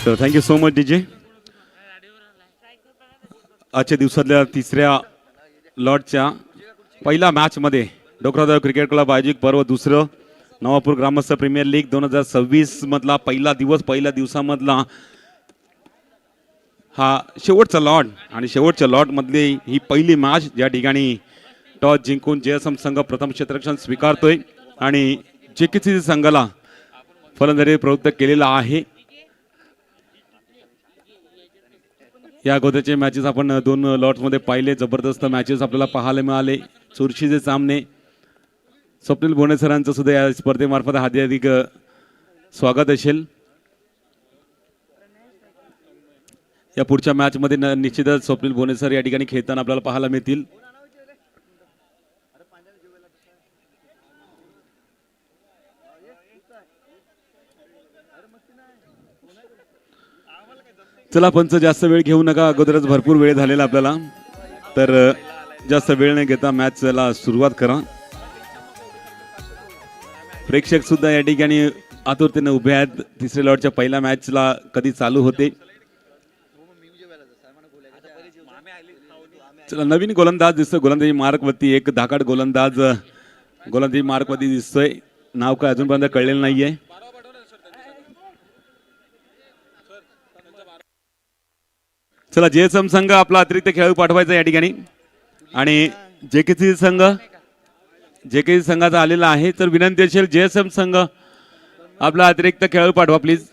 तर thank you so much DJ. आजच्या दिवसातल्या तिसऱ्या लॉटच्या पहिल्या मॅचमध्ये डोकरादेव क्रिकेट क्लब आयोजित पर्व दुसरं नवापूर ग्रामस्थ प्रीमियर लीग 2026 मधला पहिला दिवस, पहिल्या दिवसामधला हा शेवटचा लॉट आणि शेवटच्या लॉट मधली ही पहिली मॅच ज्या ठिकाणी टॉस जिंकून जेएसएम संघ प्रथम क्षेत्ररक्षण स्वीकारतोय आणि जेकेसी संघाला फलंदाजी प्रवृत्त केलेला आहे. या अगोदरचे मॅचेस आपण दोन लॉट्समध्ये पाहिले, जबरदस्त मॅचेस आपल्याला पाहायला मिळाले, चुरशीचे सामने. स्वप्नील बोणे सरांचं सुद्धा या स्पर्धेमार्फत हार्दिक स्वागत असेल. या पुढच्या मॅचमध्ये निश्चितच स्वप्नील बोणे सर या ठिकाणी खेळताना आपल्याला पाहायला मिळतील. चला पंच, जास्त वेळ घेऊ नका, अगोदरच भरपूर वेळ झालेला आपल्याला, तर जास्त वेळ न घेता मॅचला सुरुवात करा. प्रेक्षक सुद्धा या ठिकाणी आतुरतेने उभे आहेत. तिसऱ्या लॉटच्या पहिल्या मॅचला कधी चालू होते. चला, नवीन गोलंदाज दिसतोय, गोलंदाजी मार्कवरती एक धाकाड गोलंदाज गोलंदाजी मार्कवरती दिसतोय. नाव काय अजूनपर्यंत कळलेलं नाहीये. चला, जेएसएम संघ आपला अतिरिक्त खेळाडू पाठवायचा या ठिकाणी आणि जेकेसी संघाचा आलेला आहे, तर विनंती असेल जेएसएम संघ आपला अतिरिक्त खेळाडू पाठवा प्लीज.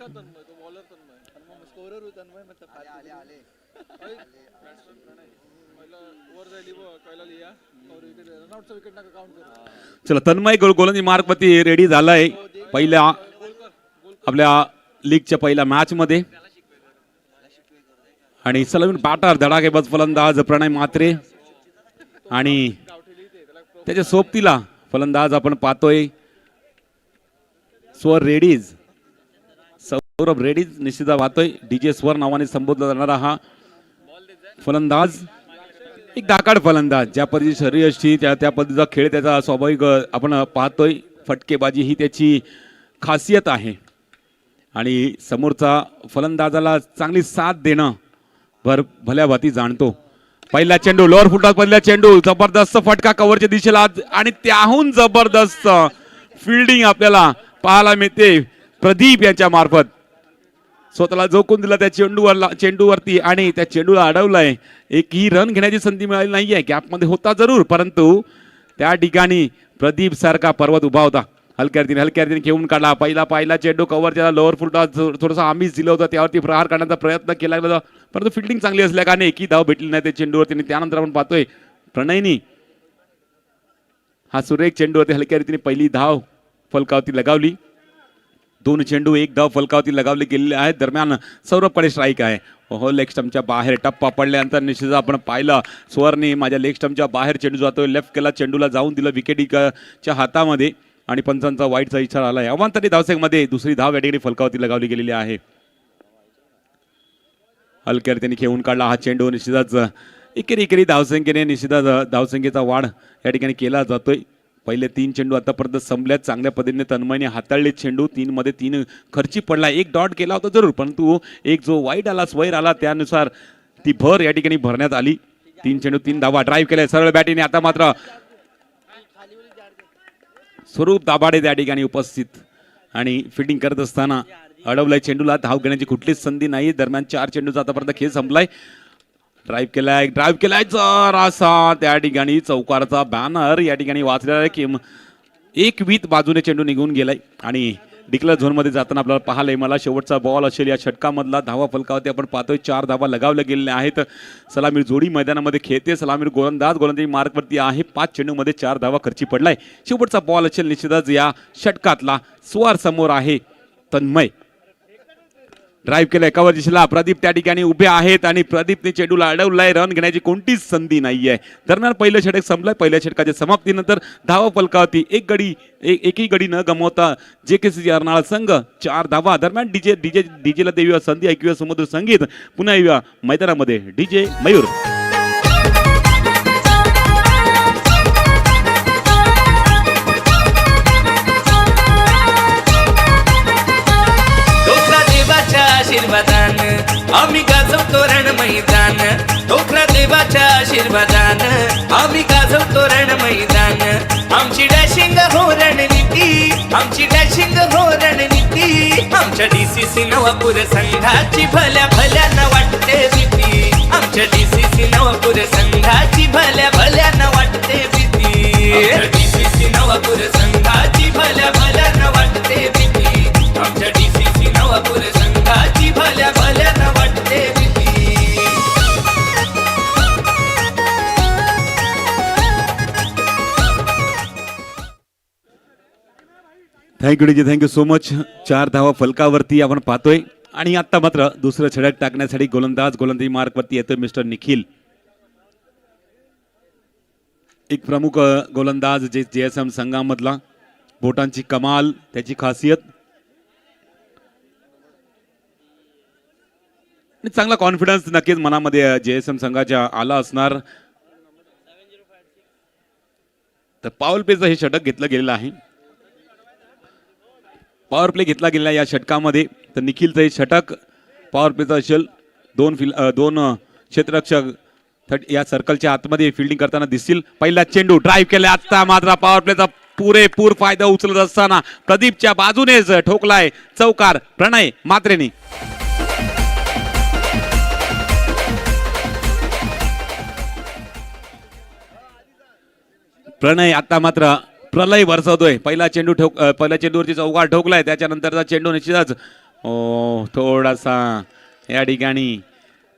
चला, तन्मय गोलंदाजी मार्कवरती रेडी झालाय पहिल्या आपल्या लीगच्या पहिल्या मॅच मध्ये. आणि सलमीन पाटार धडाकेबाज फलंदाज प्रणय म्हात्रे आणि त्याच्या सोबतीला फलंदाज आपण पाहतोय स्वर रेडीज, सौरभ रेडीज निश्चित पाहतोय. डीजे स्वर नावाने संबोधला जाणारा हा फलंदाज एक धाकाड फलंदाज, ज्या पद्धतीची शरीर असते त्या पद्धतीचा खेळ त्याचा स्वाभाविक आपण पाहतोय. फटकेबाजी ही त्याची खासियत आहे आणि समोरचा फलंदाजाला चांगली साथ देणं भल्या भाती जाणतो. पहिला चेंडू लोअर फुटात, पहिला चेंडू जबरदस्त फटका कव्हरच्या दिशेला आणि त्याहून जबरदस्त फिल्डिंग आपल्याला पाहायला मिळते प्रदीप यांच्या मार्फत. स्वतःला जोखून दिला त्या चेंडूवरती आणि त्या चेंडूला अडवलाय. एकही रन घेण्याची संधी मिळाली नाहीये. गॅपमध्ये होता जरूर, परंतु त्या ठिकाणी प्रदीप सारखा पर्वत उभा होता. हलक्या रीतीने घेऊन काढला. पहिला चेंडू कव्हरच्या लोअर फुटात थोडासा आमिष दिलं होतं, त्यावरती प्रहार करण्याचा प्रयत्न केला गेला, परंतु फिल्डिंग चांगली असल्या कारणे एकही धाव भेटली नाही त्या चेंडूवरती. त्यानंतर आपण पाहतोय प्रणयनी हा सुरेख चेंडूवरती हलक्या रीतीने पहिली धाव फलकावती लगावली. 2 चेंडू 1 धाव फलकावती लगावले गेलेले आहेत. दरम्यान सौरभकडे स्ट्राईक आहे. हो, लेग स्टंपच्या बाहेर टप्पा पडल्यानंतर निश्चित आपण पाहिलं स्वर्णी माझ्या लेग स्टंपच्या बाहेर चेंडू जातोय. लेफ्ट केला, चेंडूला जाऊन दिलं विकेटच्या हातामध्ये आणि पंचांचा वाईटचा इशारा आलाय. अवांतरी धावसंख्येमध्ये दुसरी धाव या ठिकाणी फलकावती लगावली गेलेली आहे. हलक्या रीतीने खेळून काढला हा चेंडू. निश्चितच एकेरी धावसंख्येने निश्चितच धावसंख्येचा वाढ या ठिकाणी केला जातोय. पहिले 3 चेंडू आतापर्यंत संपल्यात. चांगल्या पद्धतीने तन्मयने हाताळले चेंडू. 3 मध्ये 3 खर्ची पडला. 1 डॉट केला होता जरूर, परंतु एक जो वाईट आला, स्वैर आला, त्यानुसार ती भर या ठिकाणी भरण्यात आली. 3 चेंडू 3 धावा. ड्राईव्ह केलाय सरळ बॅटीने. आता मात्र स्वरूप दाभाडे त्या ठिकाणी उपस्थित आणि फिल्डिंग करत असताना अडवलाय चेंडूला. धाव घेण्याची कुठलीच संधी नाही. दरम्यान 4 चेंडूचा आतापर्यंत खेळ संपलाय. ड्राईव्ह केलाय जरासा त्या ठिकाणी चौकारचा बॅनर या ठिकाणी वाचलेला आहे की एक वीत बाजूने चेंडू निघून गेलाय आणि डिक्लेअर झोनमध्ये जाताना आपल्याला पाहायला मला शेवटचा बॉल असेल या षटकामधला. धावा फलकावरती आपण पाहतोय 4 धावा लगावल्या गेलेल्या आहेत. सलामीर जोडी मैदानामध्ये खेळते. सलामीर गोलंदाजी मार्कवरती आहे. 5 चेंडूमध्ये 4 धावा खर्ची पडलाय. शेवटचा बॉल असेल निश्चितच या षटकातला. स्वर समोर आहे तन्मय. ड्राईव्ह केलाय कव्हर दिशेला. प्रदीप त्या ठिकाणी उभे आहेत आणि प्रदीपने चेंडूला अडवलाय. रन घेण्याची कोणतीच संधी नाहीये. दरम्यान पहिलं षटक संपलंय. पहिल्या षटकाच्या समाप्तीनंतर धावा फलकावरती एकही गडी न गमवता जेकेसी अर्नाळा संघ 4 धावा. दरम्यान डीजेला देऊया संधी, ऐकूया समुद्र संगीत. पुन्हा येऊया मैदानामध्ये डीजे मयूर. आशीर्वादान आम्ही गाजवतो रण मैदान ठोकरा देवाच्या आशीर्वादान आम्ही गाजवतो रण मैदान आमची डॅशिंग हो रणनीती आमची डॅशिंग हो रणनीती आमच्या डीसीसी नवापूर संघाची भल्या भल्यानं वाटते भीती आमच्या डीसीसी नवापूर संघाची भल्या भल्यानं वाटते भीती डीसीसी नवापूर संघाची भल्या भल्यानं वाटते भीती आमच्या डीसीसी नवापूर संघाची भल्या भल्यानं वाटते भीती thank you DJ, thank you so much. 4 धावा फलकावरती आपण पाहतोय आणि आता मात्र दुसरं छडक टाकण्यासाठी गोलंदाजी मार्कवरती येतोय मिस्टर निखिल. एक प्रमुख गोलंदाज जे JSM संघामधला, बोटांची कमाल, त्याची खासियत आणि चांगला कॉन्फिडन्स नक्कीच मनामध्ये JSM संघाच्या आला असणार. तर पॉवर प्लेचं हे षटक घेतलं गेलेलं आहे. पॉवर प्ले घेतला गेला या षटकामध्ये. तर निखिलचं हे षटक पॉवर प्लेचं असेल. दोन क्षेत्ररक्षक या सर्कलच्या आतमध्ये फिल्डिंग करताना दिसतील. पहिला चेंडू ड्राईव्ह केला, आता मात्र पॉवर प्लेचा पुरेपूर फायदा उचलत असताना प्रदीपच्या बाजूनेच ठोकलाय चौकार प्रणय मात्रेनी. प्रणय आता मात्र प्रलय बरसवतोय. पहिला चेंडूवरती चौकार ठोकलाय, त्याच्यानंतरचा चेंडू निश्चितच थोडासा या ठिकाणी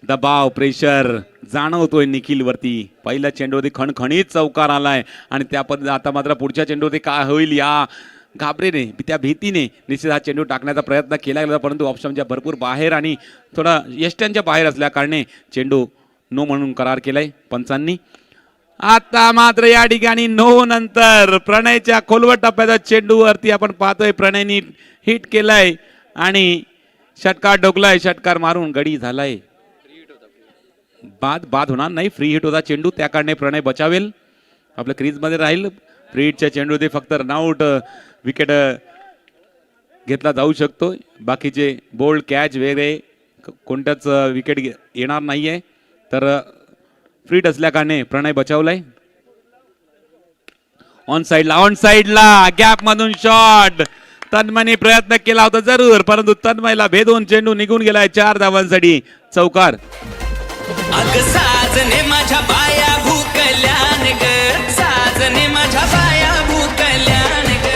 दबाव प्रेशर जाणवतोय निखिल वरती. पहिल्या चेंडूवरती खणखणीत चौकार आलाय आणि त्या पद्धतीने आता मात्र पुढच्या चेंडूवरती काय होईल या घाबरेने, त्या भीतीने निश्चित हा चेंडू टाकण्याचा प्रयत्न केला गेला, परंतु ऑप्शनच्या भरपूर बाहेर आणि थोडा यष्ट्यांच्या बाहेर असल्या कारणे चेंडू नो म्हणून करार केलाय पंचांनी. आता मात्र या ठिकाणी नो नंतर प्रणयच्या खोलवट टप्प्याच्या चेंडूवरती आपण पाहतोय प्रणयनी हिट केलाय आणि षटकार डोकलाय. षटकार मारून गडी झालाय. बाद होणार नाही, फ्री हिट होता चेंडू, त्या कारणे प्रणय बचावेल, आपल्या क्रीज मध्ये राहील. फ्री हिटच्या चेंडूवरती फक्त रनआउट विकेट घेतला जाऊ शकतो. बाकीचे बोल्ड कॅच वगैरे कोणत्याच विकेट येणार नाहीये. तर फ्री हिट असल्या कारणे प्रणय बचावलाय. ऑन साइडला गॅप मधून शॉट तन्मयने प्रयत्न केला होता जरूर, परंतु तन्मयला भेदून चेंडू निघून गेलाय. 4 धावांसाठी चौकार. अग साजने माझ्या बाया भूकल्यान ग, साजने माझ्या बाया भूकल्यान ग.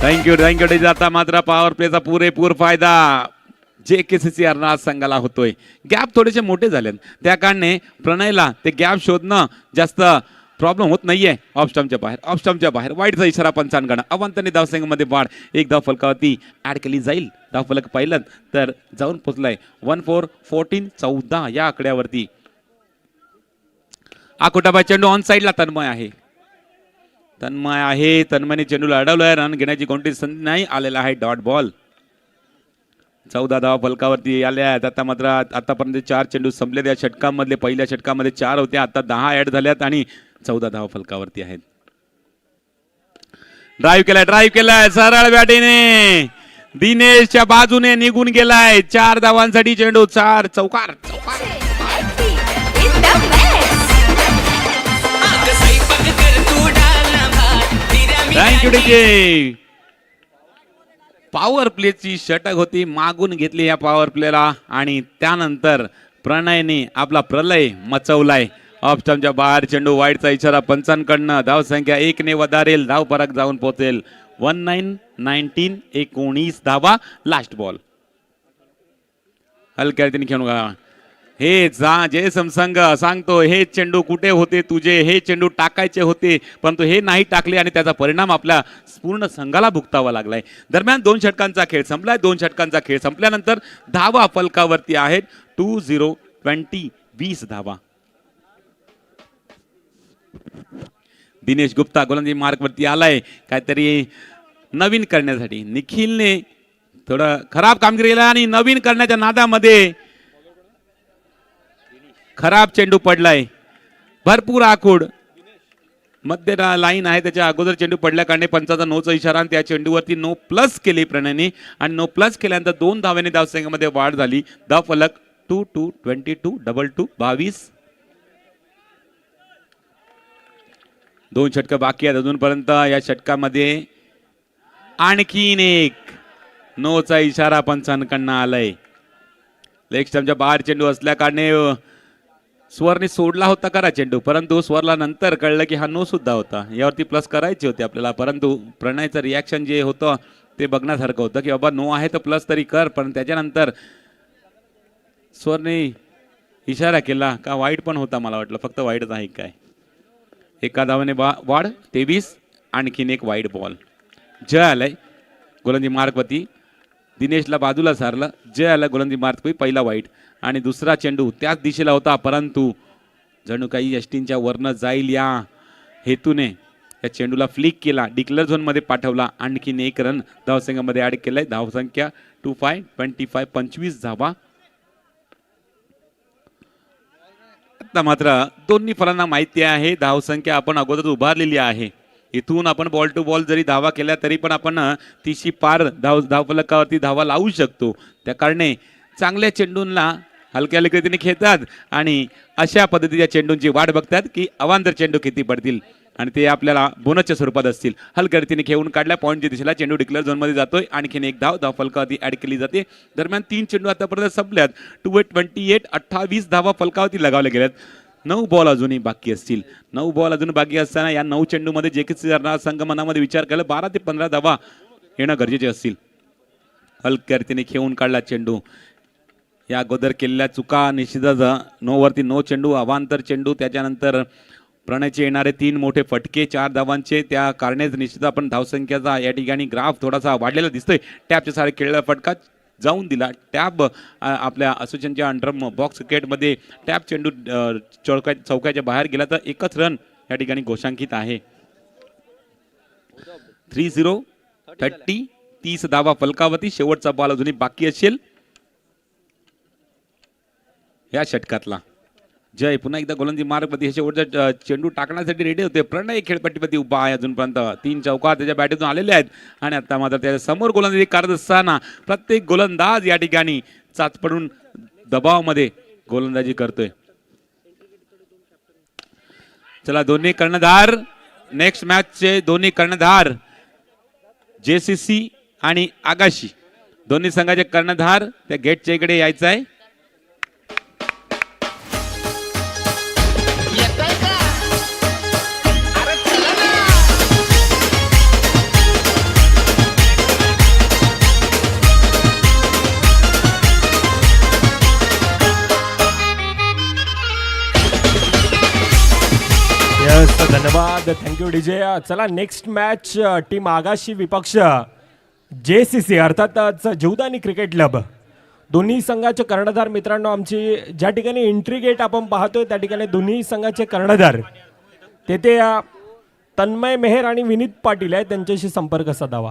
थँक्यू. आता मात्र पॉवर प्लेचा पुरेपूर फायदा JKCC संघाला होतोय. गॅप थोडेसे मोठे झाले, त्या कारणे प्रणयला ते गॅप शोधणं जास्त प्रॉब्लेम होत नाहीये. ऑफस्टम्पच्या बाहेर वाईटचा इशारा पंचांकडे. अवंतने धावसंख्येमध्ये वाढ. 1 धाव फलकावरती ऍड केली जाईल. धाव फलक पाहिलं तर जाऊन पोहोचलाय 14, 14, 14 या आकड्यावरती. आकोटाबाई चेंडू ऑन साइडला तन्मय आहे. तन्मयने चेंडूला अडवलंय. रन घेण्याची कोणतीच संधी नाही. आलेला आहे डॉट बॉल. 14 धावा फलकावरती आल्या आहेत. आता मात्र आतापर्यंत 4 चेंडू संपले. त्या षटकांमधले पहिल्या षटकामध्ये 4 होते, आता 10 ऍड झाल्यात आणि 14 धावा फलकावरती आहेत. ड्राईव्ह केलाय सरळ बॅटीने दिनेशच्या बाजूने निघून गेलाय. 4 धावांसाठी चेंडू. 4 चौकार. Thank you DJ. पॉवर प्लेची षटक होती, मागून घेतली या पॉवर प्लेला आणि त्यानंतर प्रणयने आपला प्रलय मचवलाय. ऑफस्टम्पच्या बाहेर चेंडू. वाईटचा इशारा पंचांकडनं. धावसंख्या 1 ने वधारेल. धाव फरक जाऊन पोहोचेल 19, 19 धावा. Last ball. हलक्या रीतीने खेळून हे JSM संघ सांगतो हे चेंडू कुठे होते तुझे, हे चेंडू टाकायचे होते परंतु हे नाही टाकले आणि त्याचा परिणाम आपल्या पूर्ण संघाला भुगतावा लागलाय. दरम्यान 2 षटकांचा खेळ संपलाय. 2 षटकांचा खेळ संपल्यानंतर धावा फलकावरती आहेत 20, 20 धावा. दिनेश गुप्ता गोलंदाजी मार्कवरती आलाय काहीतरी नवीन करण्यासाठी. निखिलने थोडं खराब कामगिरी केली आणि नवीन करण्याच्या नादामध्ये खराब चेंडू पडलाय. भरपूर आखूड. मध्य लाईन आहे त्याच्या अगोदर चेंडू पडल्या कारणे पंचाचा नोचा इशारा आणि त्या चेंडूवरती नो प्लस केली प्रणयने आणि नो प्लस केल्यानंतर 2 धाव्याने धावसंख्येमध्ये वाढ झाली. धाव फलक 2-2 22 22 22. 2 षटकं बाकी आहेत अजूनपर्यंत. या षटकामध्ये आणखीन एक नोचा इशारा पंचांकडनं आलाय. लेग स्टंपच्या बाहेर चेंडू असल्या कारणे स्वरने सोडला होता करा चेंडू, परंतु स्वरला नंतर कळलं की हा नो सुद्धा होता. यावरती प्लस करायची होती आपल्याला, परंतु प्रणयचं रिॲक्शन जे होतं ते बघण्यासारखं होतं की बाबा नो आहे तर प्लस तरी कर. पण त्याच्यानंतर स्वरने इशारा केला का वाईट पण होता, मला वाटलं फक्त वाईटच आहे काय. एका धावाने वाढ 23. आणखीन एक वाईट बॉल. जय आलाय गोलंदाजी मार्कवरती. दिनेशला बाजूला सारलं. जय आला गोलंदाजी मार्कवरती. पहिला वाईट आणि दुसरा चेंडू त्याच दिशेला होता, परंतु जणू काही यष्टींच्या वरनं जाईल या हेतूने या चेंडूला फ्लिक केला, डिक्लेअर झोनमध्ये पाठवला. आणखीन एक रन धावसंख्यामध्ये ॲड केलाय. धावसंख्या 25 25 25 धावा. आता मात्र दोन्ही फलांना माहिती आहे धावसंख्या आपण अगोदर उभारलेली आहे. इथून आपण बॉल टू बॉल जरी धावा केल्या तरी पण आपण 30 पार धावफलकावरती धावा लावू शकतो. त्या कारणे चांगल्या चेंडूंना हलक्या रीतीने खेळतात आणि अशा पद्धतीच्या चेंडूंची वाट बघतात की अवांतर चेंडू किती पडतील आणि ते आपल्याला बोनसच्या स्वरूपात असतील. हलक्या रीतीने खेळून काढल्या पॉईंटच्या दिशेला चेंडू डिक्लेअर झोनमध्ये जातोय. आणखीन एक धावफलकावरती ॲड केली जाते. दरम्यान 3 चेंडू आतापर्यंत संपल्यात. 28 28 धावा फलकावरती लगावल्या गेल्यात. 9 बॉल अजूनही बाकी असतील. 9 बॉल अजून बाकी असताना या 9 चेंडूमध्ये जे काही संघ मनामध्ये विचार केला 12 ते 15 धावा येणं गरजेचे असतील. हलक्या रीतीने खेळून काढला चेंडू. या अगोदर केलेल्या चुका निश्चितच नोवरती नो चेंडू, अवांतर चेंडू, त्याच्यानंतर प्रणयचे येणारे 3 मोठे फटके 4 धावांचे, त्या कारणाने निश्चित आपण धावसंख्याचा या ठिकाणी ग्राफ थोडासा वाढलेला दिसतोय. टॅपच्या सारे खेळलेला फटका जाऊन दिला. टॅप आपल्या असोसिएशनच्या अंडर बॉक्स क्रिकेटमध्ये टॅप चेंडू चौक्याच्या बाहेर गेला तर एकच रन या ठिकाणी घोषांकित आहे. 3-0 30 धावा फलकावरती. शेवटचा बॉल अजूनही बाकी असेल या षटकातला. जय पुन्हा एकदा गोलंदाजी मार्गमध्ये शेवटचा चेंडू टाकण्यासाठी रेडी होते. प्रणय खेळपट्टीमध्ये उभा आहे अजूनपर्यंत. 3 चौकार त्याच्या बॅटीतून आलेले आहेत आणि आता मात्र त्याच्या समोर गोलंदाजी करत असताना प्रत्येक गोलंदाज या ठिकाणी चाचपडून दबावामध्ये गोलंदाजी करतोय. चला दोन्ही कर्णधार नेक्स्ट मॅचचे दोन्ही कर्णधार JCC आणि आगाशी दोन्ही संघाचे कर्णधार त्या गेटच्या इकडे यायचं आहे. धन्यवाद, थँक्यू डीजे. चला नेक्स्ट मॅच टीम आगाशी विपक्ष JCC अर्थातच जीवदानी क्रिकेट क्लब. दोन्ही संघाचे कर्णधार मित्रांनो आमची ज्या ठिकाणी एंट्री गेट आपण पाहतोय त्या ठिकाणी दोन्ही संघाचे कर्णधार तेथे तन्मय मेहर आणि विनीत पाटील आहे, त्यांच्याशी संपर्क साधावा.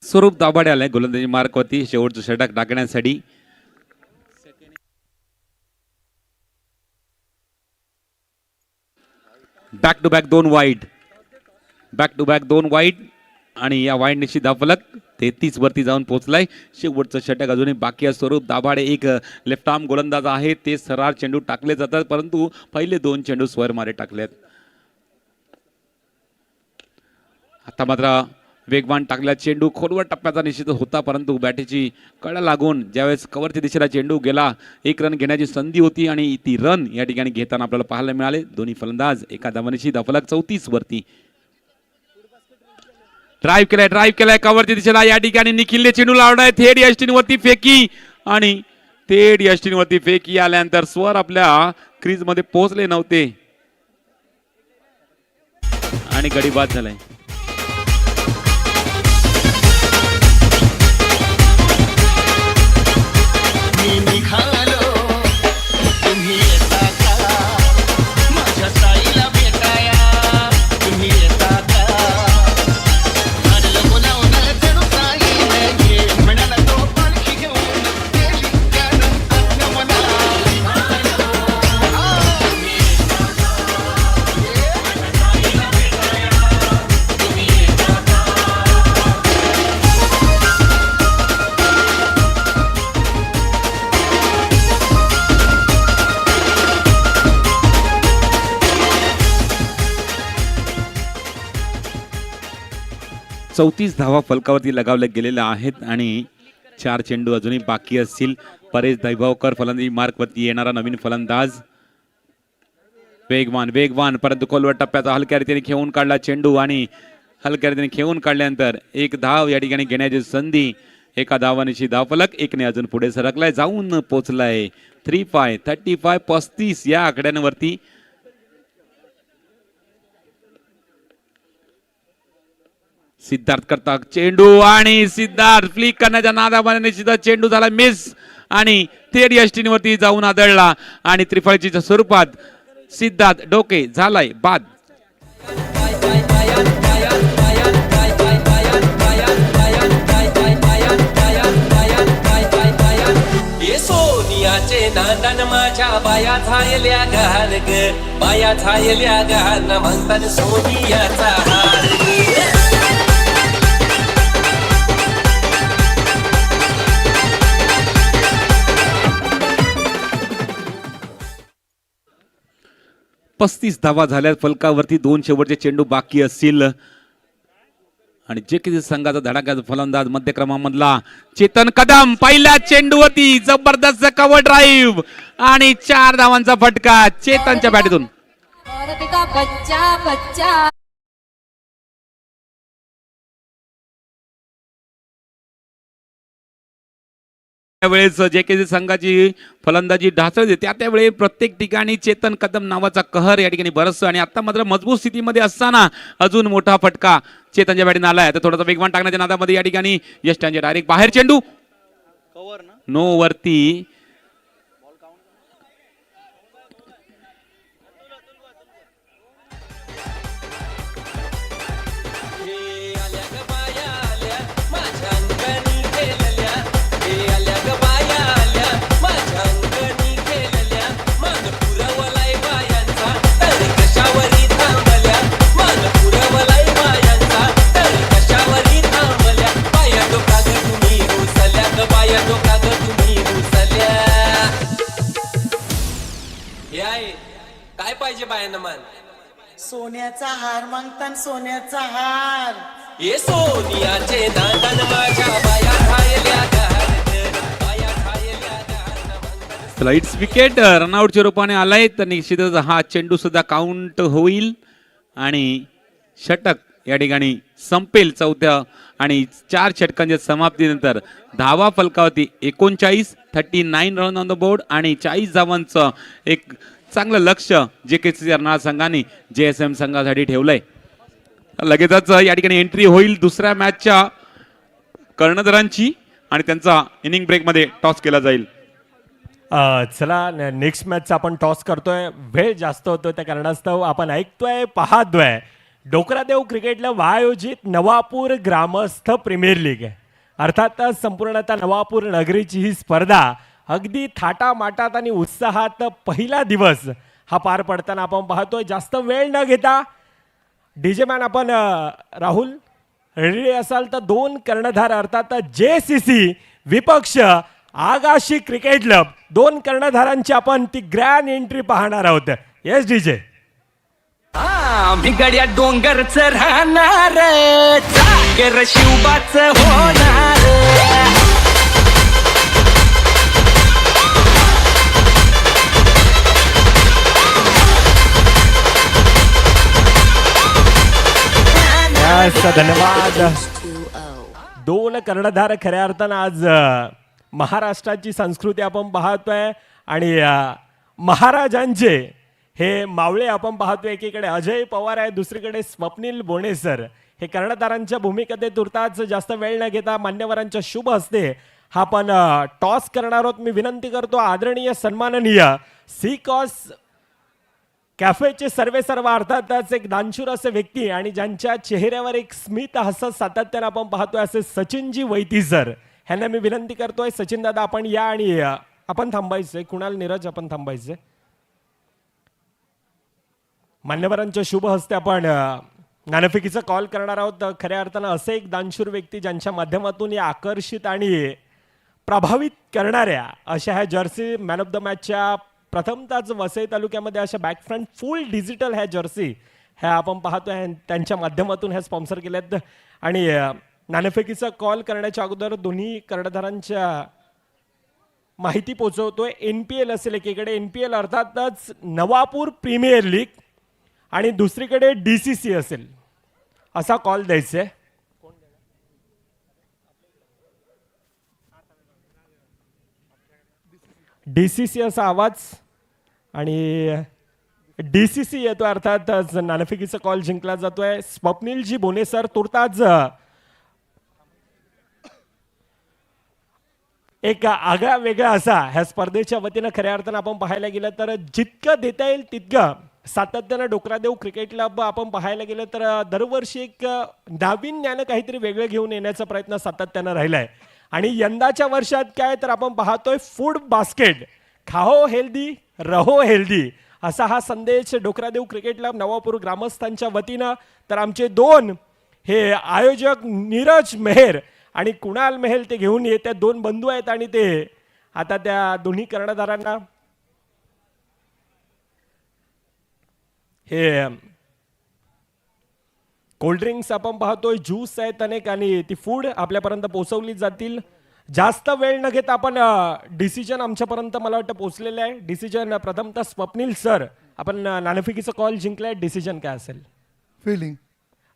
स्वरूप दाभाडे आलाय गोलंदाजी मार्कवरती शेवटचं षटक टाकण्यासाठी. Back to back 2 wide, back to back 2 wide आणि या वाईड निश्चित धावफलक 33 वरती जाऊन पोहोचलाय. शेवटचं षटक अजूनही बाकी आहे. स्वरूप दाभाडे एक लेफ्ट आर्म गोलंदाज आहे. ते सरळ चेंडू टाकले जातात, परंतु पहिले 2 चेंडू स्वर मारे टाकलेत. आता मात्र वेगवान टाकला चेंडू खोलवर टप्प्याचा निश्चित होता, परंतु बॅटीची कळा लागून ज्यावेळेस कव्हरच्या दिशेला चेंडू गेला 1 रन घेण्याची संधी होती आणि ती रन या ठिकाणी घेताना आपल्याला पाहायला मिळाले. दोन्ही फलंदाज एका धावांची धावफलक 34 वरती. ड्राईव्ह केलाय कव्हरच्या दिशेला. या ठिकाणी निखिलने चेंडू लावलाय थेट यष्टीन वरती फेकी आणि थेट यष्टीन वरती फेकी आल्यानंतर स्वर आपल्या क्रीज मध्ये पोहोचले नव्हते आणि गडी बाद झालाय. तुम्ही 34 धावा फलकावरती लगावल्या गेलेल्या आहेत आणि 4 चेंडू अजूनही बाकी असतील. परेश दैभावकर फलंदाजी मार्कवरती येणारा नवीन फलंदाज. वेगवान परंतु खोलवर टप्प्याचा हलक्या रीतीने खेळून काढला चेंडू आणि हलक्या रीतीने खेळून काढल्यानंतर एक धाव या ठिकाणी घेण्याची संधी. एका धावानीची धावफलक एकने अजून पुढे सरकलाय, जाऊन पोहोचलाय 35 35 या आकड्यांवरती. सिद्धार्थ करता चेंडू आणि सिद्धार्थ फ्लिक करण्याच्या नादामध्ये निश्चित चेंडू झाला मिस आणि थेट यष्टीवरती जाऊन आदळला आणि त्रिफळीच्या स्वरूपात सिद्धार्थ डोके झालाय बाद. सोनियाचे नांदन माझ्या बाया झायल्या गहान ग, बाया झायल्या गहान म्हणतात सोनियाचा हार ग. 35 धावा झाल्या फलकावरती. 2 शेवटचे चेंडू बाकी असतील आणि जे किती संघाचा धडाक्याचा फलंदाज मध्यक्रमामधला चेतन कदम पहिल्या चेंडूवरती जबरदस्त कव्हर ड्राईव्ह आणि 4 धावांचा फटका चेतनच्या बॅटीतून. त्यावेळेस जे काही संघाची फलंदाजी ढासळते त्यावेळी प्रत्येक ठिकाणी चेतन कदम नावाचा कहर या ठिकाणी बरसतो आणि आता मात्र मजबूत स्थितीमध्ये असताना अजून मोठा फटका चेतनच्या बॅटीने आलाय. तर थोडासा वेगवान टाकण्याच्या नादामध्ये या ठिकाणी यष्टांचे डायरेक्ट बाहेर चेंडू नो वरती. काय पाहिजे बायांना मान? सोन्याचा हार मागतान सोन्याचा हार. ये सोनियाचे नांदन माझ्या बाया झायल्या गहान ग, बाया झायल्या गहान. स्लाइड्स विकेट रनआउटच्या रूपाने आलाय तर निश्चितच हा चेंडू सुद्धा काउंट होईल आणि षटक या ठिकाणी संपेल. चौथ्या आणि 4 षटकांच्या समाप्तीनंतर धावा फलकावरती 39 रन ऑन द बोर्ड आणि 40 धावांचं एक चांगलं लक्ष जे के सी अर्नाळा संघाने JSM संघासाठी ठेवलंय. लगेचच या ठिकाणी एंट्री होईल दुसऱ्या मॅचच्या कर्णधारांची आणि त्यांचा इनिंग ब्रेक मध्ये टॉस केला जाईल. चला नेक्स्ट मॅचचा आपण टॉस करतोय. वेळ जास्त होतो त्या कारणास्तव आपण ऐकतोय पाहतोय डोकरादेव क्रिकेट क्लब आयोजित नवापूर ग्रामस्थ प्रीमियर लीग आहे. अर्थातच संपूर्णतः नवापूर नगरीची ही स्पर्धा अगदी थाटामाटात आणि उत्साहात पहिला दिवस हा पार पडताना आपण पाहतोय. जास्त वेळ न घेता डीजे मॅन आपण राहुल रेडी असाल तर 2 कर्णधार अर्थात JCC विपक्ष आगाशी क्रिकेट क्लब 2 कर्णधारांची आपण ती ग्रँड एंट्री पाहणार आहोत. Yes DJ. आम्ही गड्या डोंगरच राहणार, जागर शिवबाच होणार. धन्यवाद. 2 कर्णधार खऱ्या अर्थानं आज महाराष्ट्राची संस्कृती आपण पाहतोय आणि महाराजांचे हे मावळे आपण पाहतोय. एकीकडे अजय पवार आहे, दुसरीकडे स्वप्नील बोणेसर. हे कर्णधारांच्या भूमिकेत तुर्तास जास्त वेळ न घेता मान्यवरांच्या शुभ हस्ते हा आपण टॉस करणार आहोत. मी विनंती करतो आदरणीय सन्माननीय सीकॉस कॅफेचे सर्व अर्थातच एक दानशूर असे व्यक्ती आणि ज्यांच्या चेहऱ्यावर एक स्मित हास्य सातत्याने आपण पाहतोय असे सचिनजी वैती सर ह्यांना मी विनंती करतोय. सचिन दादा आपण या आणि आपण थांबायचंय. कुणाल नीरज आपण थांबायचंय. मान्यवरांच्या शुभ हस्ते आपण नाणेफेकीचा कॉल करणार आहोत. खऱ्या अर्थानं असे एक दानशूर व्यक्ती ज्यांच्या माध्यमातून या आकर्षित आणि प्रभावित करणाऱ्या अशा ह्या जर्सी मॅन ऑफ द मॅचच्या प्रथमतःच वसई तालुक्यामध्ये अशा बॅकफ्रंट फुल डिजिटल ह्या जर्सी ह्या आपण पाहतोय त्यांच्या माध्यमातून ह्या स्पॉन्सर केल्यात. आणि नाणेफेकीचा कॉल करण्याच्या अगोदर दोन्ही कर्णधारांच्या माहिती पोहोचवतोय. NPL असेल एकीकडे, NPL अर्थातच नवापूर प्रीमियर लीग, आणि दुसरीकडे DCC असेल, असा कॉल द्यायचा आहे. DCC असा आवाज, आणि DCC येतो अर्थातच नाणेफेकीचा कॉल जिंकला जातोय. स्वप्नीलजी बोने सर तुर्ताच एक आगळा वेगळा असा ह्या स्पर्धेच्या वतीनं खऱ्या अर्थानं आपण पाहायला गेलं तर जितकं देता येईल तितकं सातत्यानं डोकरादेव क्रिकेट क्लब आपण पाहायला गेलं तर दरवर्षी एक नाविन्यानं काहीतरी वेगळं घेऊन येण्याचा प्रयत्न सातत्यानं राहिलाय. आणि यंदाच्या वर्षात काय तर आपण पाहतोय फूड बास्केट, खाओ हेल्दी रहो हेल्दी, असा हा संदेश डोकरादेव क्रिकेट क्लब नवापूर ग्रामस्थांच्या वतीनं. तर आमचे दोन हे आयोजक नीरज मेहर आणि कुणाल मेहल ते घेऊन येत्या दोन बंधू आहेत, आणि ते आता त्या दोन्ही कर्णधारांना हे कोल्ड्रिंक्स आपण पाहतोय, ज्यूस आहेत अनेक, आणि ती फूड आपल्यापर्यंत पोहोचवली जातील. जास्त वेळ न घेता आपण डिसिजन आमच्यापर्यंत मला वाटतं पोहोचलेलं आहे. डिसिजन प्रथमतः स्वप्नील सर, आपण नाणेफेकीचा कॉल जिंकलाय, डिसिजन काय असेल? फिल्डिंग.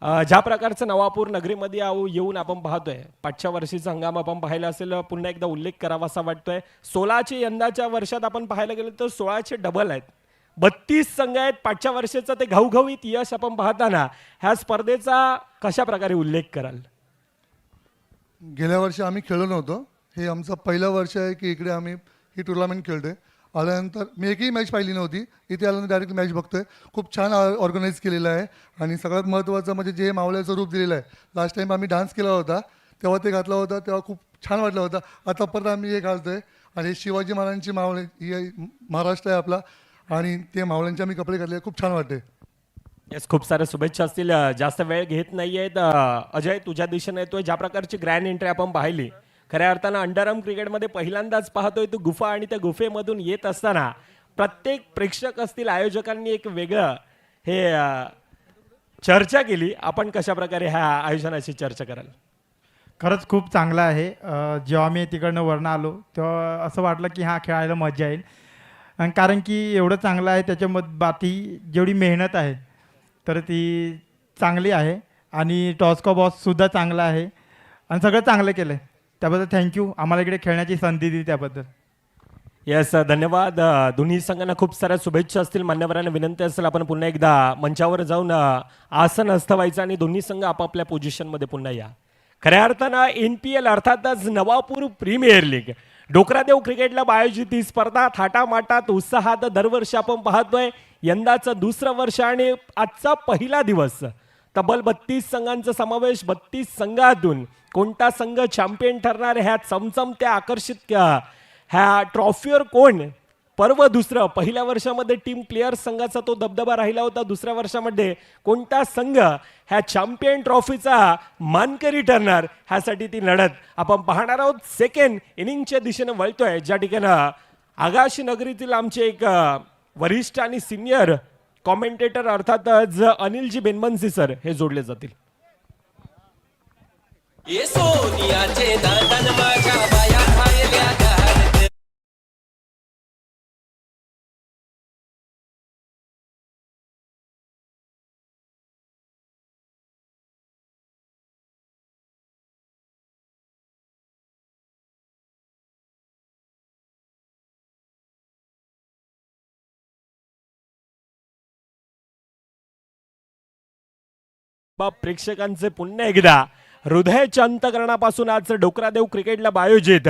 ज्या प्रकारचं नवापूर नगरीमध्ये येऊन आपण पाहतोय, पाचच्या वर्षीचा हंगाम आपण पाहिला असेल, पुन्हा एकदा उल्लेख करावासा वाटतोय. 16चे यंदाच्या वर्षात आपण पाहायला गेलो तर 16चे डबल आहेत, 32 संघ आहेत. पाचच्या वर्षाचं ते घवघवीत यश आपण पाहताना ह्या स्पर्धेचा कशा प्रकारे उल्लेख कराल? गेल्या वर्षी आम्ही खेळलो नव्हतो, हे आमचं पहिलं वर्ष आहे की इकडे आम्ही ही टुर्नामेंट खेळतोय. आल्यानंतर मी एकही मॅच पाहिली नव्हती, इथे आल्यानंतर डायरेक्ट मॅच बघतोय. खूप छान ऑर्गनाईज केलेलं आहे, आणि सगळ्यात महत्त्वाचं म्हणजे जे मावळ्याचं रूप दिलेलं आहे. लास्ट टाइम आम्ही डान्स केला होता तेव्हा ते घातला होता, तेव्हा खूप छान वाटलं होतं. आता परत आम्ही हे घालतोय, आणि हे शिवाजी महाराजांची मावळे, ही महाराष्ट्र आहे आपला, आणि ते मावळ्यांचे आम्ही कपडे घातले, खूप छान वाटते. येस, खूप साऱ्या शुभेच्छा असतील. जास्त वेळ घेत नाहीयेत. अजय, तुझ्या दिशेने येतोय. ज्या प्रकारची ग्रँड एंट्री आपण पाहिली, खऱ्या अर्थानं अंडरआर्म क्रिकेटमध्ये पहिल्यांदाच पाहतोय तू गुफा, आणि त्या गुफेमधून येत असताना प्रत्येक प्रेक्षक असतील, आयोजकांनी एक वेगळं हे चर्चा केली. आपण कशा प्रकारे ह्या आयोजनाची चर्चा कराल? खरंच खूप चांगलं आहे. जेव्हा मी तिकडनं वरनं आलो तेव्हा असं वाटलं की हा खेळायला मजा येईल, आणि कारण की एवढं चांगलं आहे त्याच्यामध्ये बाकी जेवढी मेहनत आहे तर ती चांगली आहे, आणि टॉस्को बॉससुद्धा चांगला आहे, आणि सगळं चांगलं केलं आहे. त्याबद्दल थँक्यू, आम्हाला इकडे खेळण्याची संधी दिली त्याबद्दल. येस, धन्यवाद. दोन्ही संघांना खूप साऱ्या शुभेच्छा असतील. मान्यवरांना विनंती असेल आपण पुन्हा एकदा मंचावर जाऊन आसन अस्थवायचं, आणि दोन्ही संघ आपापल्या पोझिशनमध्ये पुन्हा या. खऱ्या अर्थानं NPL अर्थातच Navapur premier league, Dokradev cricket club आयोजित ही स्पर्धा थाटामाटात उत्साहात दरवर्षी आपण पाहतोय. यंदाचं दुसरं वर्ष आणि आजचा पहिला दिवस. तब्बल 32 संघांचा समावेश. 32 संघातून कोणता संघ चॅम्पियन ठरणार ह्या चमचमत्या आकर्षित ह्या ट्रॉफीवर कोण? पर्व दुसरं. पहिल्या वर्षामध्ये टीम प्लेयर संघाचा तो दबदबा राहिला होता. दुसऱ्या वर्षामध्ये कोणता संघ ह्या चॅम्पियन ट्रॉफीचा मानकरी ठरणार, ह्यासाठी ती लढत आपण पाहणार आहोत. सेकंड इनिंगच्या दिशेने वळतोय, ज्या ठिकाणी आगाशी नगरीतील आमचे एक वरिष्ठ आणि सिनियर कॉमेंटेटर अर्थातच अनिलजी बेनबन्सी सर हे जोडले जातील. ये सोनियाचे दातन माझ्या बाया खायल्या घालक. प्रेक्षकांचे पुन्हा एकदा हृदयाच्या अंतकरणापासून आज डोकरादेव क्रिकेट क्लब आयोजित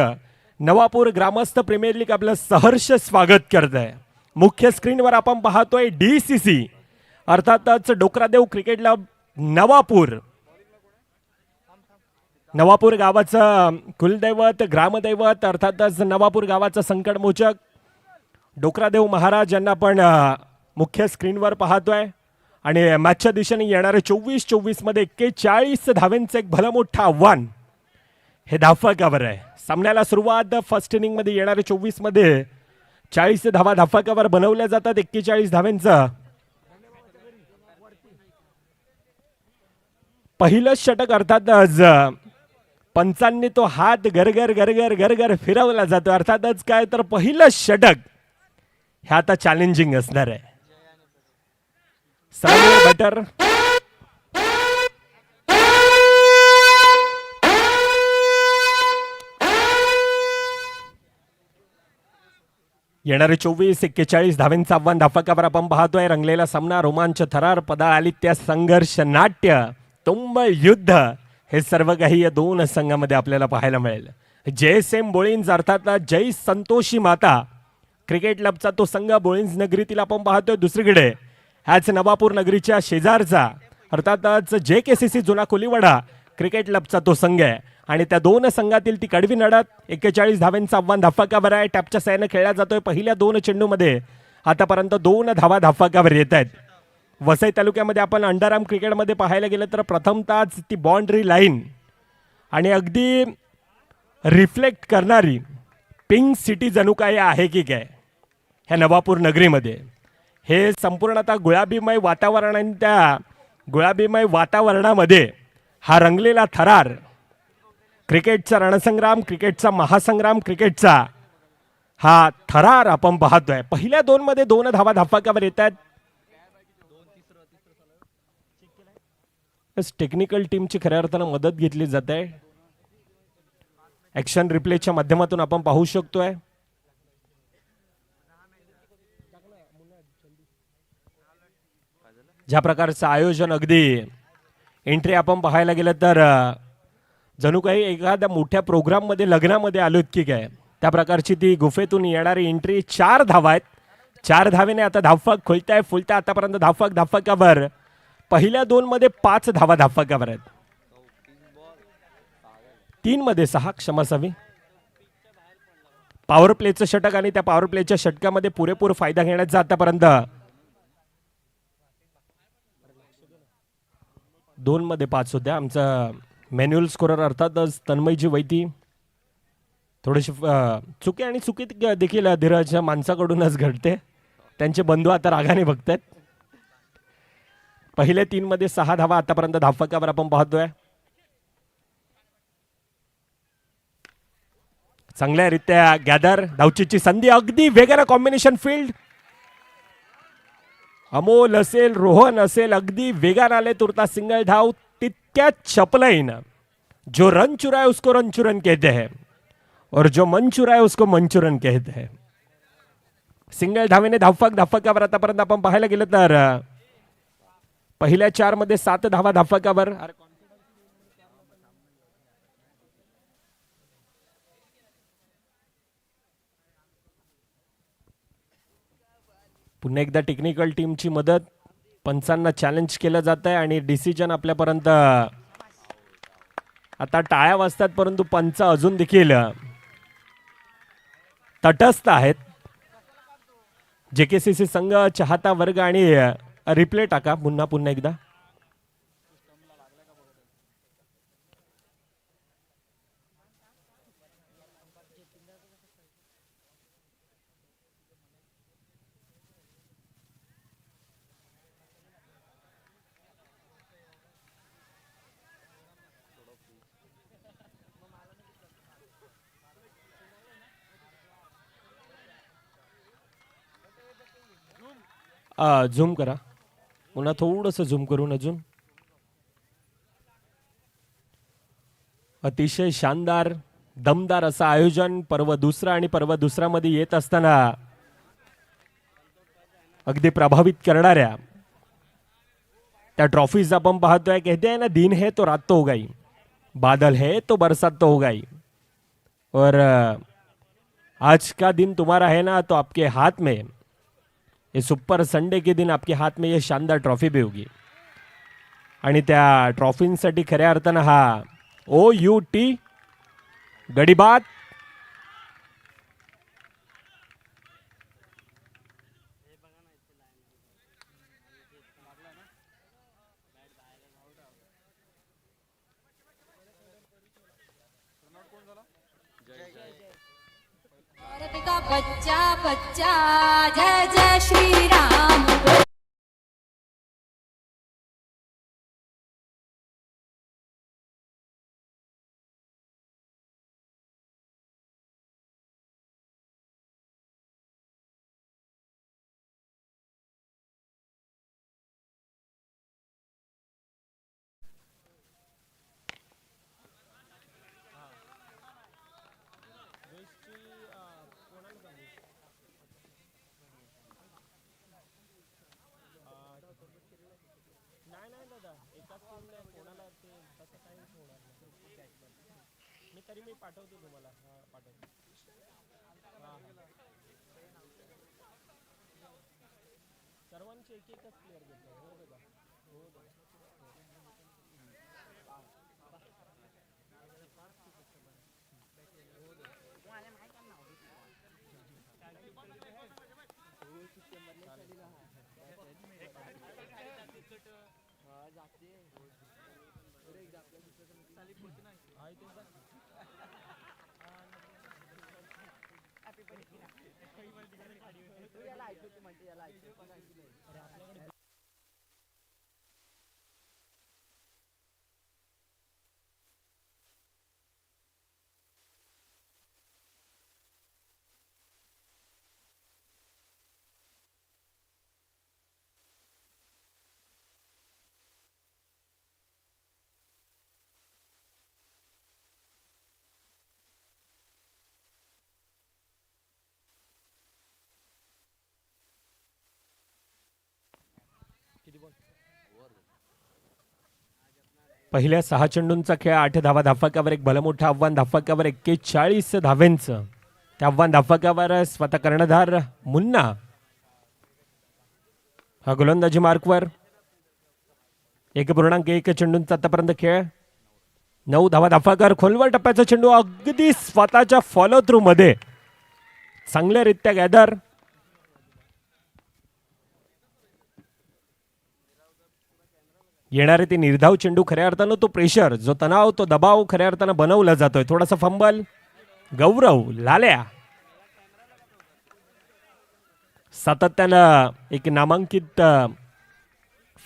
नवापूर ग्रामस्थ प्रीमियर लीग आपलं सहर्ष स्वागत करत आहे. मुख्य स्क्रीनवर आपण पाहतोय DCC अर्थातच डोकरादेव क्रिकेट क्लब नवापूर. नवापूर गावाचं कुलदैवत, ग्रामदैवत अर्थातच नवापूर गावाचं संकटमोचक डोकरादेव महाराज यांना आपण मुख्य स्क्रीनवर पाहतोय. आणि मॅचच्या दिशेने येणारे 24-24 मध्ये 41 धावांचं एक भलं मोठं आव्हान हे धावफलकावर आहे. सामन्याला सुरुवात फर्स्ट इनिंग मध्ये येणारे 24 मध्ये 40 धावा धावफलकावर बनवल्या जातात. 41 धावांचं पहिलं षटक अर्थातच पंचांनी तो हात गरगर गरगर गरगर फिरवला जातो. अर्थातच काय तर पहिलं षटक हे आता चॅलेंजिंग असणार आहे. सामीर बटर येणारे 24-41 धावांचं आव्हान धाफकावर आपण पाहतोय. रंगलेला सामना, रोमांच, थरार, पदाळालित्य, संघर्ष, नाट्य, तुंबळ युद्ध हे सर्व काही या दोन संघामध्ये आपल्याला पाहायला मिळेल. JSM बोळींज अर्थात जय संतोषी माता क्रिकेट क्लबचा तो संघ बोळींज नगरीतील आपण पाहतोय. दुसरीकडे ह्याच नवापूर नगरीच्या शेजारचा अर्थातच JKCC जुना कोलीवाडा क्रिकेट क्लबचा तो संघ आहे. आणि त्या दोन संघातील ती कडवी लढत 41 धावांचं आव्हान धाफकावर आहे. टॅपच्या साह्याने खेळला जातोय. पहिल्या 2 चेंडूमध्ये आतापर्यंत 2 धावा धाफकावर येत आहेत. वसई तालुक्यामध्ये आपण अंडरआर्म क्रिकेटमध्ये पाहायला गेलं तर प्रथमतःच ती बाउंड्री लाईन आणि अगदी रिफ्लेक्ट करणारी पिंक सिटी जणू काय आहे की काय ह्या नवापूर नगरीमध्ये. हे संपूर्ण आता गुलाबीमय वातावरण आणि त्या गुलाबीमय वातावरणामध्ये हा रंगलेला थरार, क्रिकेटचा रणसंग्राम, क्रिकेटचा महासंग्राम, क्रिकेटचा हा थरार आपण पाहतोय. पहिल्या 2 मध्ये 2 धावा धाफकावर येत आहेत. टेक्निकल टीमची खऱ्या अर्थानं मदत घेतली जात आहे. ऍक्शन रिप्लेच्या माध्यमातून आपण पाहू शकतोय. ज्या प्रकारचं आयोजन, अगदी एंट्री आपण पाहायला गेलं तर जणू काही एखाद्या मोठ्या प्रोग्राम मध्ये, लग्नामध्ये आलोत की काय त्या प्रकारची ती गुफेतून येणारी एंट्री. 4 धावा आहेत. 4 धावेने आता धावफक खुलताय फुलता. आतापर्यंत धाफकावर पहिल्या 2 मध्ये 5 धावा धाफकावर आहेत. 3 मध्ये 6 क्षमासावी. पॉवर प्लेचं षटक आणि त्या पॉवर प्लेच्या षटकामध्ये पुरेपूर फायदा घेण्याचा आतापर्यंत 2 मध्ये 5 होत्या. आमचा मॅन्युअल स्कोरर अर्थातच तन्मयजी वैती. थोडेसे चुकी आणि चुकीत देखील धीरजच्या माणसाकडूनच घडते. त्यांचे बंधू आता रागाने बघतात. पहिल्या 3 मध्ये 6 धावा आतापर्यंत धाफकावर आपण पाहतोय. चांगल्यारित्या गॅदर धावचीची संधी, अगदी वेगळा कॉम्बिनेशन फील्ड. अमोल असेल, रोहन असेल, अगदी वेगाने आले तुरता सिंगल धाव. तितक्या चपलाईन. जो रन चुराए उसको रन चुरन कहते हैं और जो मन चुराए उसको मंचुरन कहते हैं. सिंगल धावेने धाफकावर आतापर्यंत आपण पाहायला गेलं तर पहिल्या 4 मध्ये 7 धावा धाफकावर. पुन्हा एकदा टेक्निकल टीमची मदत, पंचांना चॅलेंज केलं जात आहे आणि डिसिजन आपल्यापर्यंत आता टाळ्या वाजतात, परंतु पंच अजून देखील तटस्थ आहेत. JKCC संघ, चाहता वर्ग आणि रिप्ले टाका पुन्हा एकदा. झूम करा पुन्हा, थोडंसं झूम करून अजून. अतिशय शानदार दमदार असं आयोजन पर्व दुसरा आणि पर्व दुसरा मध्ये येत असताना अगदी प्रभावित करणाऱ्या त्या ट्रॉफीज आपण पाहतोय. कहते हैं ना, दिन है तो रात तो होगा ही, बादल है तो बरसात तो होगा ही, और आज का दिन तुम्हारा है ना तो आपके हाथ में, ये सुपर संडे के दिन आपके हाथ में ये शानदार ट्रॉफी भी होगी. आणि त्या ट्रॉफींसाठी खऱ्या अर्थानं हा OUT गडीबाद भारत का बच्चा बच्चा जय जय श्री राम. पहिल्या 6 चेंडूंचा खेळ 8 धावा धाफकावर एक भलमोठं आव्हान धाफकावर 41 धावेंचं. त्या आव्हान धाफकावर स्वतः कर्णधार मुन्ना हा गोलंदाजी मार्कवर 1.1 चेंडूंचा आतापर्यंत खेळ 9 धावा धाफकावर खोलवर टप्प्याचा चेंडू अगदी स्वतःच्या फॉलो थ्रू मध्ये चांगल्यारीत्या गॅदर. येणारे ते निर्धाव चेंडू खऱ्या अर्थानं तो प्रेशर जो तणाव तो दबाव खऱ्या अर्थानं बनवला जातोय. थोडासा फंबल गौरव लाल्या सातत्यानं एक नामांकित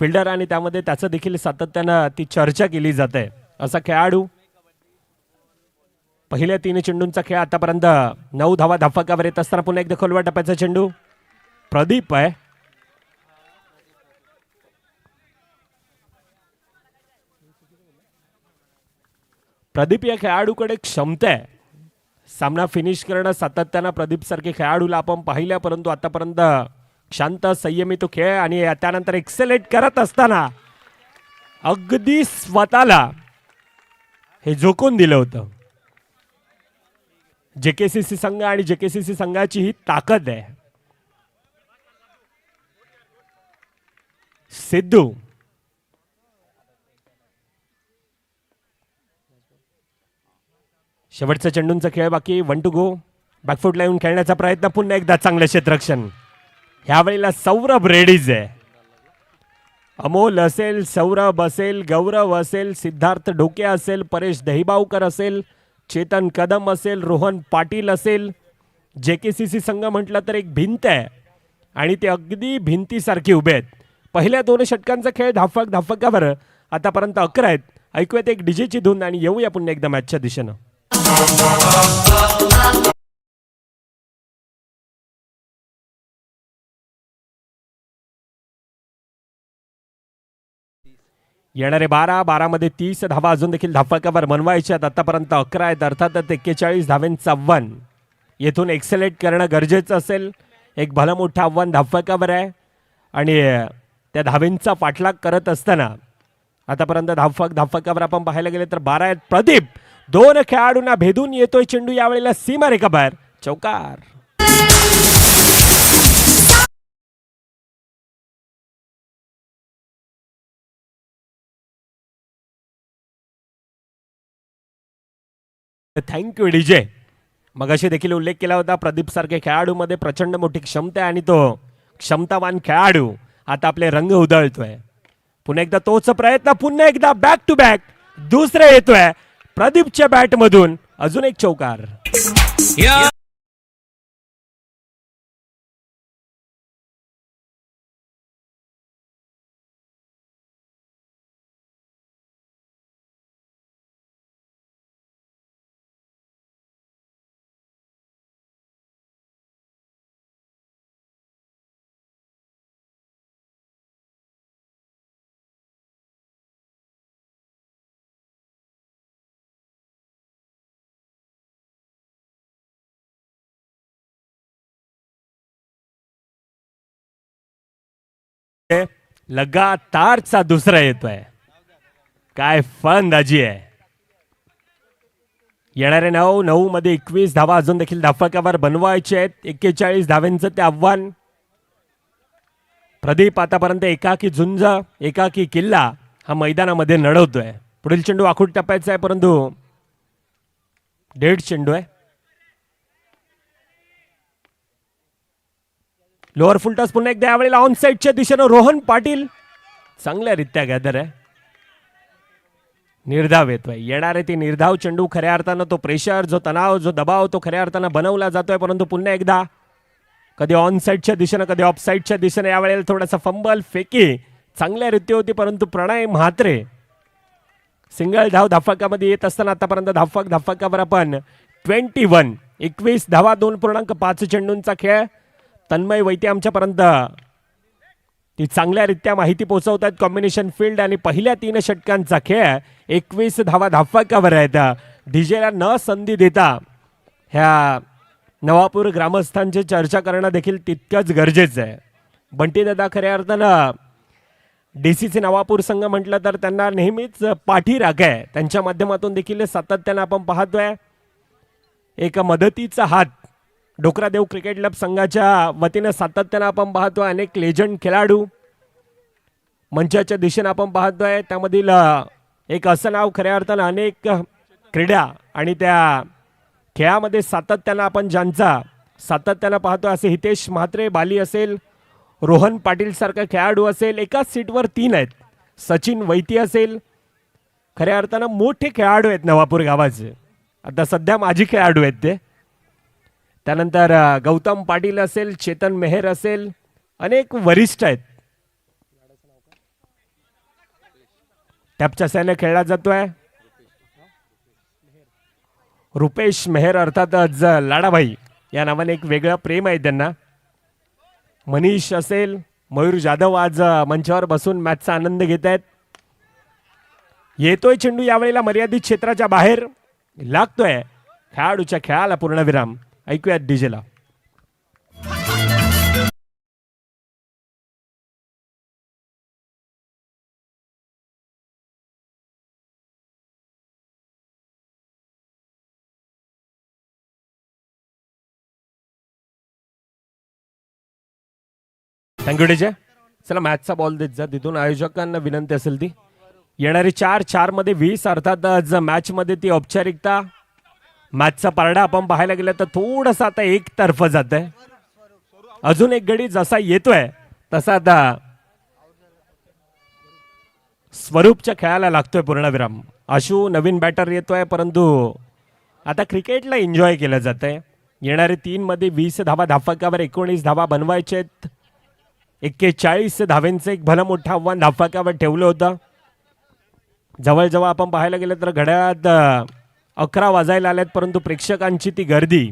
फिल्डर आणि त्यामध्ये त्याचं देखील सातत्यानं ती चर्चा केली जाते असा खेळाडू. पहिल्या 3 चेंडूंचा खेळ आतापर्यंत 9 धावा धाफकावर येत असताना पुन्हा एकदा खोलवा टप्प्याचा चेंडू प्रदीप आहे. प्रदीप या खेळाडूकडे क्षमता आहे सामना फिनिश करणं. सातत्यानं प्रदीप सारखे खेळाडूला आपण पाहिल्या परंतु आतापर्यंत शांत संयमी तो खेळ आणि त्यानंतर एक्सेलेट करत असताना अगदी स्वतःला हे झोकून दिलं होतं. जेकेसीसी संघ आणि जेकेसीसी संघाची ही ताकद आहे. सिद्धू शेवटचा चेंडूंचा खेळ बाकी 1 to go. बॅकफुटला येऊन खेळण्याचा प्रयत्न पुन्हा एकदा चांगलं क्षेत्ररक्षण. ह्यावेळेला सौरभ रेडीज आहे. अमोल असेल सौरभ असेल गौरव असेल सिद्धार्थ ढोके असेल परेश दहिबावकर असेल चेतन कदम असेल रोहन पाटील असेल. जेकेसीसी संघ म्हटलं तर एक भिंत आहे आणि ते अगदी भिंतीसारखे उभे आहेत. पहिल्या 2 षटकांचा खेळ धाफकावर आतापर्यंत 11 आहेत. ऐकूयात एक डीजेची धून आणि येऊया पुन्हा एकदा मॅचच्या दिशेनं. येणारे 12 मध्ये 30 धावा अजून देखील धाफकावर बनवायच्यात. आतापर्यंत 11 आहेत अर्थातच 41 धावांचं आव्हान येथून एक्सेलेट करणं गरजेचं असेल. एक भलं मोठं आव्हान धाफकावर आहे आणि त्या धावेंचा पाठलाग करत असताना आतापर्यंत धाफकावर आपण पाहायला गेले तर 12 आहेत. प्रदीप 2 खेळाडूंना भेदून येतोय चेंडू यावेळेला सीमारेखा बाहेर चौकार. Thank you DJ. मगाशी देखील उल्लेख केला होता प्रदीप सारखे खेळाडूमध्ये प्रचंड मोठी क्षमता आहे आणि तो क्षमतावान खेळाडू आता आपले रंग उधळतोय. पुन्हा एकदा तोच प्रयत्न पुन्हा एकदा बॅक टू बॅक दुसरे येतोय प्रदीपच्या बॅट मधून अजून एक चौकार. लगातारचा दुसरा येतोय. काय फलंदाजी आहे. येणारे 9 मध्ये 21 धावा अजून देखील धाफकावर बनवायचे आहेत. 41 धाव्यांचं ते आव्हान. प्रदीप आतापर्यंत एकाकी झुंज, एकाकी किल्ला हा मैदानामध्ये लढवतोय. पुढील चेंडू आखूड टप्प्याचा आहे, परंतु डेड चेंडू आहे. लोअर फुलटॉस पुन्हा एकदा यावेळेला ऑन साईडच्या दिशेनं रोहन पाटील चांगल्यारीत्या गॅदर आहे. निर्धाव येतोय. येणारे ते निर्धाव चेंडू खऱ्या अर्थानं तो प्रेशर, जो तणाव, जो दबाव तो खऱ्या अर्थानं बनवला जातोय, परंतु पुन्हा एकदा कधी ऑन साईडच्या दिशेनं कधी ऑफ साईडच्या दिशेनं यावेळेला थोडासा फंबल फेकी चांगल्यारीत्या होती, परंतु प्रणय म्हात्रे सिंगल धाव धाफकामध्ये येत असताना आतापर्यंत धाफकावर आपण 21 धावा 2.5 चेंडूंचा खेळ. तन्मय वैते आमच्यापर्यंत ती चांगल्यारीत्या माहिती पोहोचवतात. कॉम्बिनेशन फील्ड आणि पहिल्या 3 षटकांचा खेळ. 21 धावा धाफकावर आहेत. डीजेला न संधी देता ह्या नवापूर ग्रामस्थांची चर्चा करणं देखील तितकंच गरजेचं आहे. बंटी दादा खऱ्या अर्थानं DCC नवापूर संघ म्हटलं तर त्यांना नेहमीच पाठीराख आहे. त्यांच्या माध्यमातून देखील सातत्यानं आपण पाहतोय एक मदतीचा हात डोकरादेव क्रिकेट क्लब संघाच्या वतीनं सातत्यानं आपण पाहतोय. अनेक लेजंड खेळाडू मंचाच्या दिशेनं आपण पाहतोय. त्यामधील एक असं नाव खऱ्या अर्थानं अनेक क्रीडा आणि त्या खेळामध्ये सातत्यानं आपण ज्यांचा सातत्यानं पाहतोय असे हितेश म्हात्रे बाली असेल, रोहन पाटील सारखा खेळाडू असेल. एकाच सीटवर 3 आहेत. सचिन वैती असेल. खऱ्या अर्थानं मोठे खेळाडू आहेत नवापूर गावाचे. आता सध्या माजी खेळाडू आहेत ते. त्यानंतर गौतम पाटील असेल, चेतन मेहर असेल, अनेक वरिष्ठ आहेत. टॅपच्या सहाय्याने खेळला जातोय. रुपेश मेहर अर्थातच लाडाभाई या नावाने एक वेगळं प्रेम आहे त्यांना. मनीष असेल, मयूर जाधव आज मंचावर बसून मॅचचा आनंद घेत आहेत. येतोय चेंडू यावेळेला मर्यादित क्षेत्राच्या बाहेर लागतोय. खेळाडूच्या खेळाला पूर्णविराम. ऐकूयात डीजेला. Thank you DJ. चला मॅचचा बॉल देत जा. तिथून आयोजकांना विनंती असेल ती. येणारी 4 मध्ये 20 अर्थात आज मॅच मध्ये ती औपचारिकता. मॅचचा पारडा आपण पाहायला गेलं तर थोडंसं आता एकतर्फ जात आहे. अजून एक गडी जसा येतोय तसा आता स्वरूपच्या खेळाला लागतोय पूर्णविराम. आशू नवीन बॅटर येतोय, परंतु आता क्रिकेटला एन्जॉय केलं जात आहे. येणारे 3 मध्ये 20 धावा धाफकावर 19 धावा बनवायचे आहेत. 41 धाव्यांचं एक भलं मोठं आव्हान धाफकावर ठेवलं होतं. जवळजवळ आपण पाहायला गेलं तर घड्याळात 11 वाजायला आल्यात, परंतु प्रेक्षकांची ती गर्दी.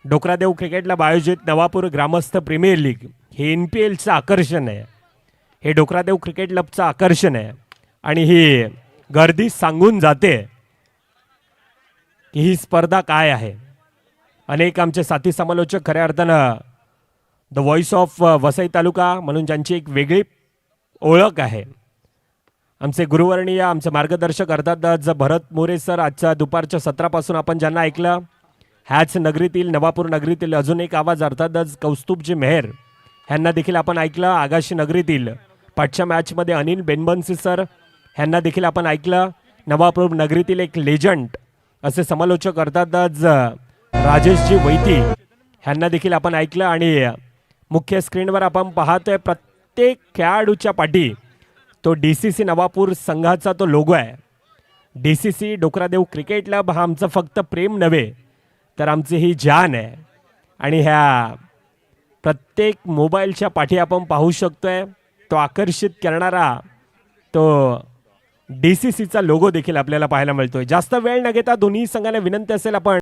डोकरादेव क्रिकेट क्लब आयोजित नवापूर ग्रामस्थ प्रीमियर लीग हे NPLचं आकर्षण आहे. हे डोकरादेव क्रिकेट क्लबचं आकर्षण आहे. आणि ही गर्दी सांगून जाते की ही स्पर्धा काय आहे. अनेक आमचे साथी समालोचक खऱ्या अर्थानं द व्हॉइस ऑफ वसई तालुका म्हणून ज्यांची एक वेगळी ओळख आहे. आमचे गुरुवर्णीय आमचे मार्गदर्शक अर्थात भरत मोरे सर. आजच्या दुपारच्या सत्रापासून आपण ज्यांना ऐकलं ह्याच नगरीतील नवापूर नगरीतील अजून एक आवाज अर्थातच कौस्तुभजी मेहर ह्यांना देखील आपण ऐकलं. आगाशी नगरीतील पाठच्या मॅचमध्ये अनिल बेनबन्सी सर ह्यांना देखील आपण ऐकलं. नवापूर नगरीतील एक लेजंड असे समालोचक अर्थातच राजेशजी वैती ह्यांना देखील आपण ऐकलं. आणि मुख्य स्क्रीनवर आपण पाहतोय प्रत्येक खेळाडूच्या पाठी तो DCC नवापूर संघाचा तो लोगो आहे. DCC डोकरादेव क्रिकेट क्लब हा आमचं फक्त प्रेम नव्हे तर आमची ही जान आहे. आणि ह्या प्रत्येक मोबाईलच्या पाठी आपण पाहू शकतोय तो आकर्षित करणारा तो DCCचा लोगो देखील आपल्याला पाहायला मिळतोय. जास्त वेळ न घेता दोन्ही संघांना विनंती असेल आपण